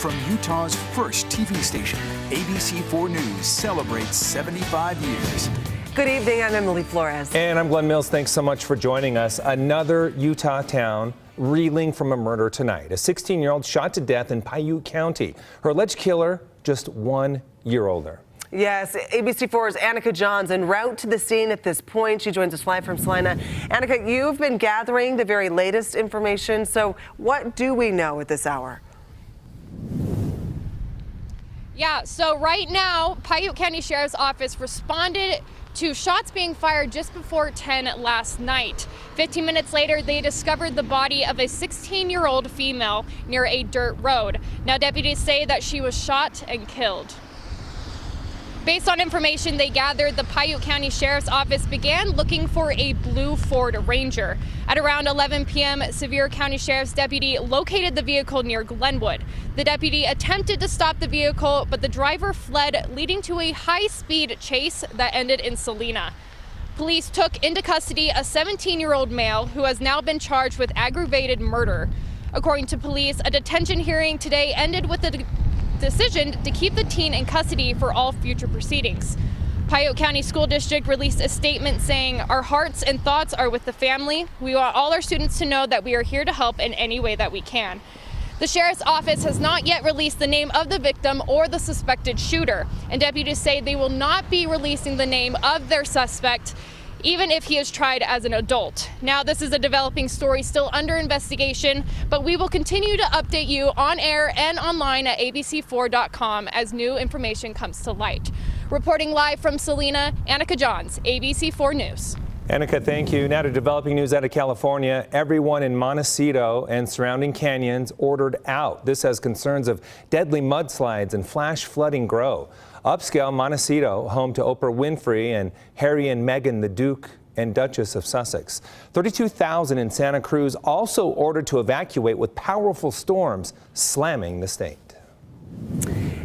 From Utah's first TV station, ABC4 News celebrates 75 years. Good evening, I'm Emily Flores. And I'm Glenn Mills. Thanks so much for joining us. Another Utah town reeling from a murder tonight. A 16-year-old shot to death in Paiute County. Her alleged killer, just 1 year older. Yes, ABC4's Annika Johns en route to the scene at this point. She joins us live from Salina. Annika, you've been gathering the very latest information. So what do we know at this hour? Yeah, so right now, Paiute County Sheriff's Office responded to shots being fired just before 10 last night. 15 minutes later, they discovered the body of a 16-year-old female near a dirt road. Now, deputies say that she was shot and killed. Based on information they gathered, the Paiute County Sheriff's Office began looking for a blue Ford Ranger. At around 11 p.m., Sevier County Sheriff's deputy located the vehicle near Glenwood. The deputy attempted to stop the vehicle, but the driver fled, leading to a high-speed chase that ended in Salina. Police took into custody a 17-year-old male who has now been charged with aggravated murder. According to police, a detention hearing today ended with a decision to keep the teen in custody for all future proceedings. Paiute County School District released a statement saying, "Our hearts and thoughts are with the family. We want all our students to know that we are here to help in any way that we can." The Sheriff's Office has not yet released the name of the victim or the suspected shooter, and deputies say they will not be releasing the name of their suspect, even if he is tried as an adult. Now, this is a developing story still under investigation, but we will continue to update you on air and online at abc4.com as new information comes to light. Reporting live from Salina, Annika Johns, ABC4 News. Annika, thank you. Now to developing news out of California. Everyone in Montecito and surrounding canyons ordered out. This as concerns of deadly mudslides and flash flooding grow. Upscale Montecito, home to Oprah Winfrey and Harry and Meghan, the Duke and Duchess of Sussex. 32,000 in Santa Cruz also ordered to evacuate with powerful storms slamming the state.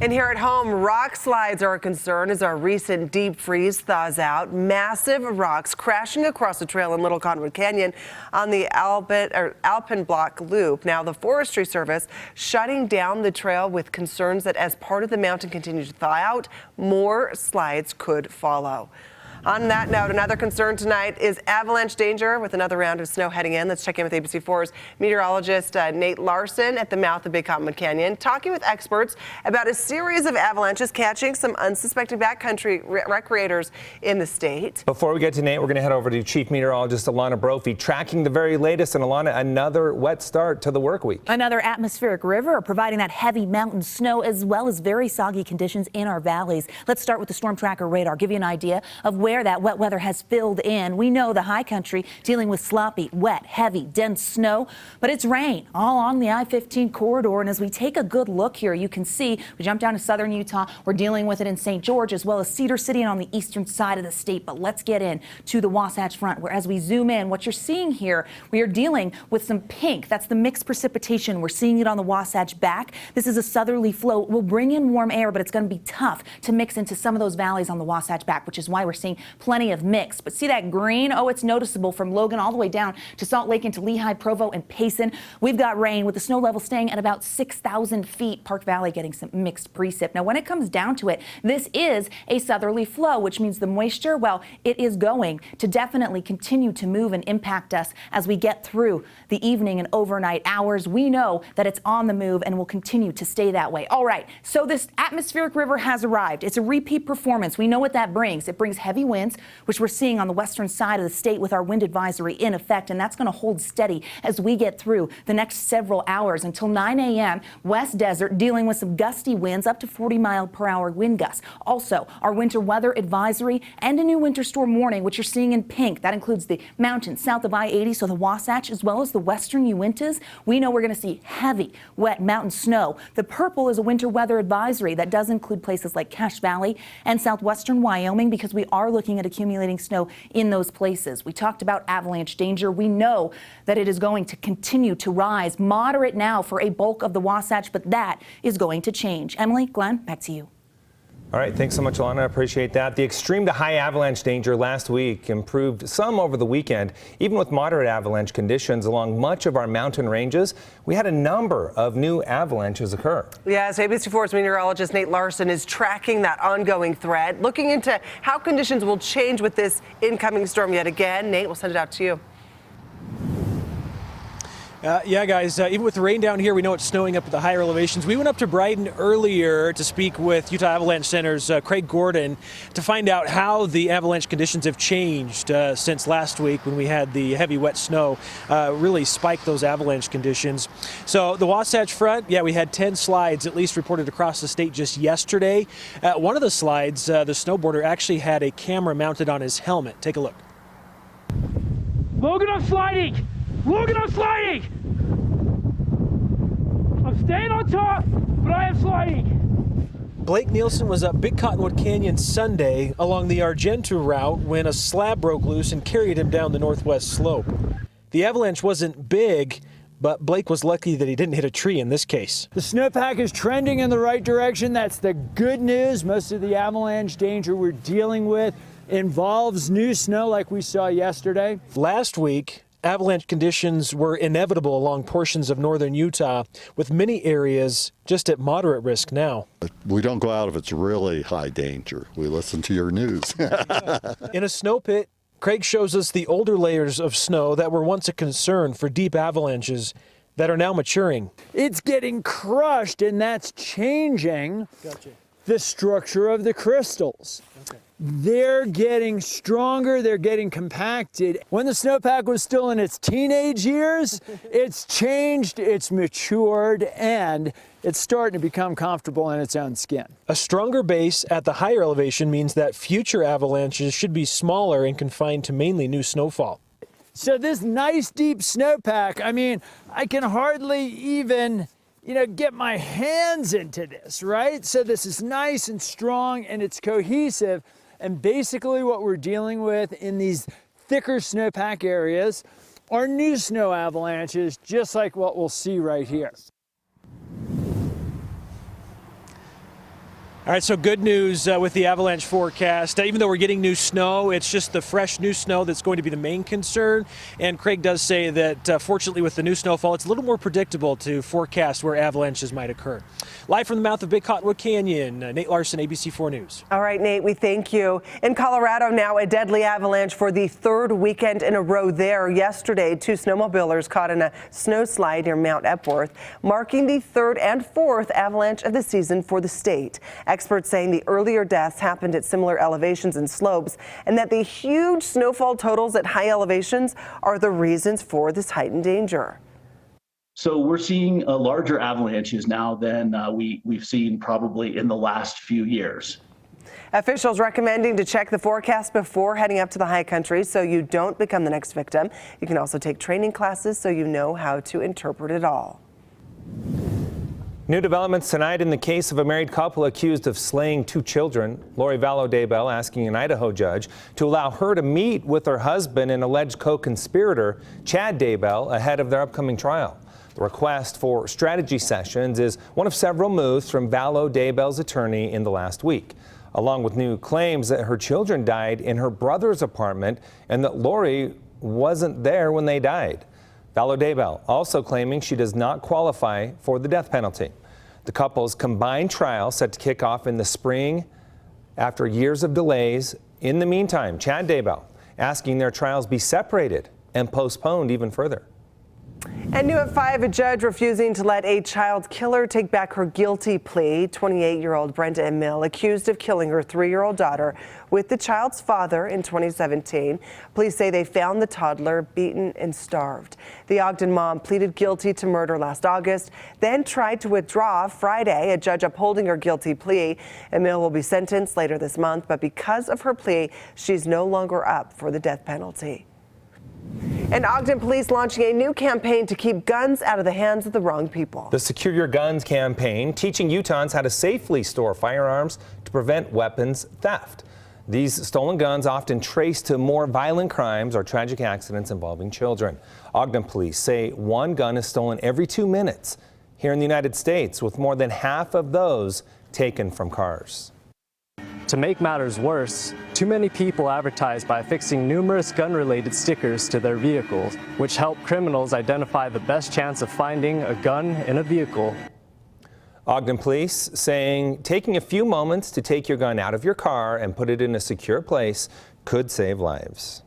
And here at home, rock slides are a concern as our recent deep freeze thaws out. Massive rocks crashing across the trail in Little Conwood Canyon on the Alpenblock Loop. Now, the Forestry Service shutting down the trail with concerns that as part of the mountain continues to thaw out, more slides could follow. On that note, another concern tonight is avalanche danger with another round of snow heading in. Let's check in with ABC4's meteorologist Nate Larson at the mouth of Big Cottonwood Canyon, talking with experts about a series of avalanches catching some unsuspecting backcountry recreators in the state. Before we get to Nate, we're going to head over to Chief Meteorologist Alana Brophy, tracking the very latest. And Alana, another wet start to the work week. Another atmospheric river providing that heavy mountain snow as well as very soggy conditions in our valleys. Let's start with the storm tracker radar, give you an idea of where that wet weather has filled in. We know the high country dealing with sloppy, wet, heavy, dense snow, but it's rain all along the I-15 corridor. And as we take a good look here, you can see we jump down to southern Utah. We're dealing with it in St. George as well as Cedar City and on the eastern side of the state. But let's get in to the Wasatch Front, where as we zoom in, what you're seeing here, we are dealing with some pink. That's the mixed precipitation. We're seeing it on the Wasatch back. This is a southerly flow. We'll bring in warm air, but it's going to be tough to mix into some of those valleys on the Wasatch back, which is why we're seeing plenty of mix. But see that green? Oh, it's noticeable from Logan all the way down to Salt Lake into Lehigh, Provo, and Payson. We've got rain with the snow level staying at about 6,000 feet. Park Valley getting some mixed precip. Now, when it comes down to it, this is a southerly flow, which means the moisture, well, it is going to definitely continue to move and impact us as we get through the evening and overnight hours. We know that it's on the move and will continue to stay that way. All right, so this atmospheric river has arrived. It's a repeat performance. We know what that brings. It brings heavy winds, which we're seeing on the western side of the state with our wind advisory in effect, and that's going to hold steady as we get through the next several hours until 9 a.m. West Desert dealing with some gusty winds up to 40-mile-per-hour wind gusts. Also, our winter weather advisory and a new winter storm warning, which you're seeing in pink. That includes the mountains south of I-80, so the Wasatch, as well as the western Uintas. We know we're going to see heavy, wet mountain snow. The purple is a winter weather advisory that does include places like Cache Valley and southwestern Wyoming, because we are looking at accumulating snow in those places. We talked about avalanche danger. We know that it is going to continue to rise. Moderate now for a bulk of the Wasatch, but that is going to change. Emily, Glenn, back to you. All right, thanks so much, Alana. I appreciate that. The extreme to high avalanche danger last week improved some over the weekend. Even with moderate avalanche conditions along much of our mountain ranges, we had a number of new avalanches occur. Yes, ABC4's meteorologist Nate Larson is tracking that ongoing threat, looking into how conditions will change with this incoming storm yet again. Nate, we'll send it out to you. Yeah, guys, even with the rain down here, we know it's snowing up at the higher elevations. We went up to Brighton earlier to speak with Utah Avalanche Center's Craig Gordon to find out how the avalanche conditions have changed since last week when we had the heavy wet snow really spiked those avalanche conditions. So the Wasatch Front, yeah, we had 10 slides at least reported across the state just yesterday. One of the slides, the snowboarder actually had a camera mounted on his helmet. Take a look. Logan, I'm sliding! Logan, I'm sliding! I'm staying on top, but I am sliding. Blake Nielsen was up Big Cottonwood Canyon Sunday along the Argento route when a slab broke loose and carried him down the northwest slope. The avalanche wasn't big, but Blake was lucky that he didn't hit a tree in this case. The snowpack is trending in the right direction. That's the good news. Most of the avalanche danger we're dealing with involves new snow like we saw yesterday. Last week, avalanche conditions were inevitable along portions of northern Utah, with many areas just at moderate risk now. We don't go out if it's really high danger. We listen to your news. In a snow pit, Craig shows us the older layers of snow that were once a concern for deep avalanches that are now maturing. It's getting crushed, and that's changing the structure of the crystals. They're getting stronger, they're getting compacted. When the snowpack was still in its teenage years, it's changed, it's matured, and it's starting to become comfortable in its own skin. A stronger base at the higher elevation means that future avalanches should be smaller and confined to mainly new snowfall. So this nice deep snowpack, I mean, I can hardly even get my hands into this, right? So this is nice and strong and it's cohesive. And basically what we're dealing with in these thicker snowpack areas are new snow avalanches, just like what we'll see right here. All right, so good news with the avalanche forecast. Even though we're getting new snow, it's just the fresh new snow that's going to be the main concern. And Craig does say that fortunately with the new snowfall, it's a little more predictable to forecast where avalanches might occur. Live from the mouth of Big Cottonwood Canyon, Nate Larson, ABC4 News. All right, Nate, we thank you. In Colorado now, a deadly avalanche for the third weekend in a row there. Yesterday, 2 snowmobilers caught in a snowslide near Mount Epworth, marking the third and fourth avalanche of the season for the state. Experts saying the earlier deaths happened at similar elevations and slopes, and that the huge snowfall totals at high elevations are the reasons for this heightened danger. So we're seeing larger avalanches now than we've seen probably in the last few years. Officials recommending to check the forecast before heading up to the high country so you don't become the next victim. You can also take training classes so you know how to interpret it all. New developments tonight in the case of a married couple accused of slaying 2 children. Lori Vallow-Daybell asking an Idaho judge to allow her to meet with her husband and alleged co-conspirator, Chad Daybell, ahead of their upcoming trial. The request for strategy sessions is one of several moves from Vallow-Daybell's attorney in the last week, along with new claims that her children died in her brother's apartment and that Lori wasn't there when they died. Vallow-Daybell also claiming she does not qualify for the death penalty. The couple's combined trial set to kick off in the spring after years of delays. In the meantime, Chad Daybell asking their trials be separated and postponed even further. And new at 5, a judge refusing to let a child killer take back her guilty plea. 28-year-old Brenda Emil accused of killing her 3-year-old daughter with the child's father in 2017. Police say they found the toddler beaten and starved. The Ogden mom pleaded guilty to murder last August, then tried to withdraw Friday, a judge upholding her guilty plea. Emil will be sentenced later this month, but because of her plea, she's no longer up for the death penalty. And Ogden police launching a new campaign to keep guns out of the hands of the wrong people. The Secure Your Guns campaign, teaching Utahns how to safely store firearms to prevent weapons theft. These stolen guns often trace to more violent crimes or tragic accidents involving children. Ogden police say 1 gun is stolen every 2 minutes here in the United States, with more than half of those taken from cars. To make matters worse, too many people advertise by affixing numerous gun-related stickers to their vehicles, which help criminals identify the best chance of finding a gun in a vehicle. Ogden Police saying taking a few moments to take your gun out of your car and put it in a secure place could save lives.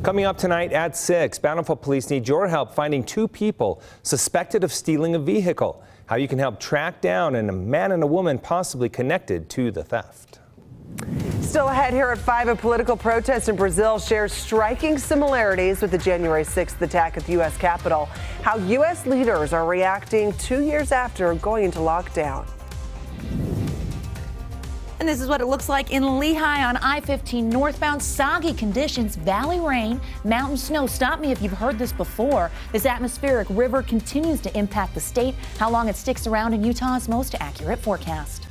Coming up tonight at 6, Bountiful Police need your help finding 2 people suspected of stealing a vehicle. How you can help track down a man and a woman possibly connected to the theft. Still ahead here at 5, a political protest in Brazil shares striking similarities with the January 6th attack at the U.S. Capitol. How U.S. leaders are reacting 2 years after going into lockdown. And this is what it looks like in Lehigh on I-15 northbound. Soggy conditions, valley rain, mountain snow. Stop me if you've heard this before. This atmospheric river continues to impact the state. How long it sticks around in Utah's most accurate forecast.